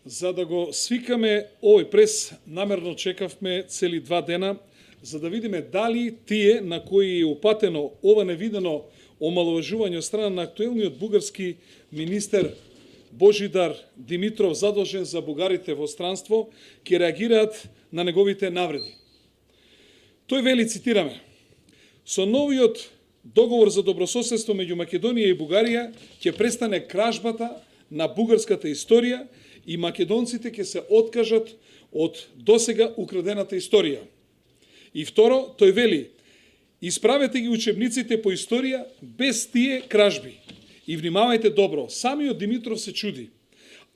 За да го свикаме овој прес, намерно чекавме цели 2 дена, за да видиме дали тие на кои е упатено ова невидено омаловажување од страна на актуелниот бугарски министер Божидар Димитров, задолжен за бугарите во странство, ќе реагираат на неговите навреди. Тој вели, цитираме: "Со новиот договор за добрососедство меѓу Македонија и Бугарија ќе престане кражбата на бугарската историја и македонците ќе се откажат од досега украдената историја." И второ, тој вели: "Исправете ги учебниците по историја без тие кражби." И внимавајте добро, самиот Димитров се чуди.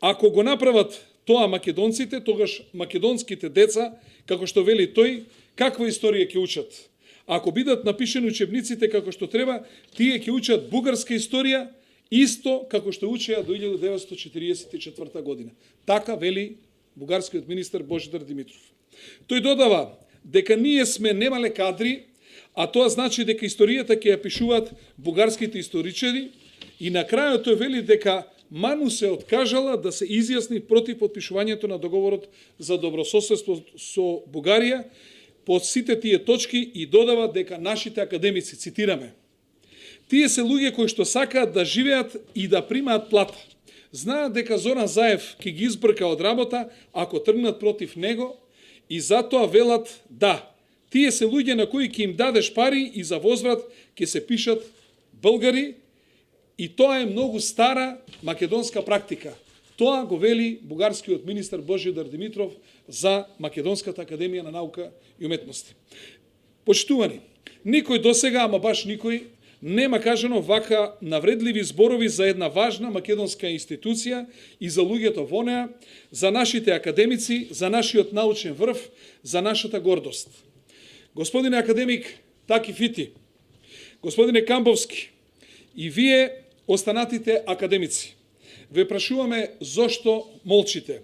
Ако го направат тоа македонците, тогаш македонските деца, како што вели тој, каква историја ќе учат? Ако бидат напишени учебниците како што треба, тие ќе учат бугарска историја исто како што учеа до 1944 година. Така вели бугарскиот министер Божидар Димитров. Тој додава дека ние сме немале кадри, а тоа значи дека историјата ќе ја пишуваат бугарските историчари, и на крајот тој вели дека Ману се откажала да се изјасни против подпишувањето на договорот за добрососедство со Бугарија по сите тие точки и додава дека нашите академици, цитираме: "Тие се луѓе кои што сакаат да живеат и да примаат плата. Знаат дека Зоран Заев ќе ги избрка од работа ако тргнат против него и затоа велат да. Тие се луѓе на кои ќе им дадеш пари и за возврат ќе се пишат българи, и тоа е многу стара македонска практика." Тоа го вели бугарскиот министер Божидар Димитров за Македонската академија на наука и уметности. Почитувани, никој досега, ама баш никој, нема кажано вака навредливи зборови за една важна македонска институција и за луѓето во неа, за нашите академици, за нашиот научен врв, за нашата гордост. Господине академик Таки Фити, господине Камбовски, и вие останатите академици, ве прашуваме зошто молчите.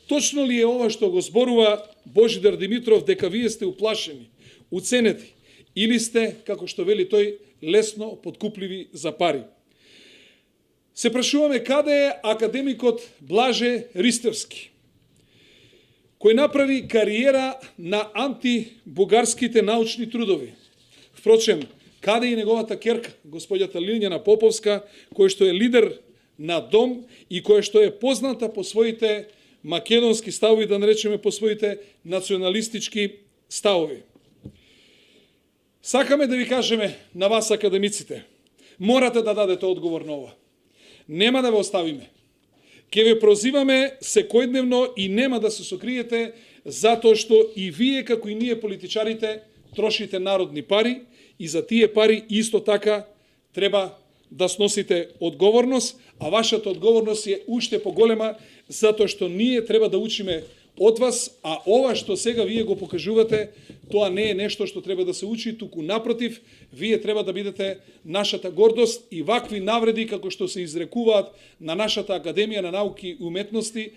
Точно ли е ова што го зборува Божидар Димитров, дека вие сте уплашени, уценети, или сте, како што вели тој, лесно подкупливи за пари? Се прашуваме каде е академикот Блаже Ристевски, кој направи кариера на антибугарските научни трудови. Впрочем, каде е неговата керка, господјата Лилјана Поповска, која што е лидер на Дом и која што е позната по своите македонски ставови, да наречеме по своите националистички ставови. Сакаме да ви кажеме на вас, академиците, морате да дадете одговор на ова. Нема да ве оставиме. Ке ве прозиваме секојдневно и нема да се сокриете, затоа што и вие, како и ние политичарите, трошите народни пари и за тие пари исто така треба да сносите одговорност, а вашата одговорност е уште поголема, затоа што ние треба да учиме од вас, а ова што сега вие го покажувате, тоа не е нешто што треба да се учи, туку напротив, вие треба да бидете нашата гордост и вакви навреди како што се изрекуваат на нашата Академија на науки и уметности,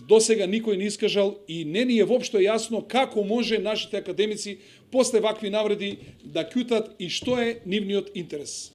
досега никој не искажал и не ни е воопшто јасно како може нашите академици после вакви навреди да ќутат и што е нивниот интерес.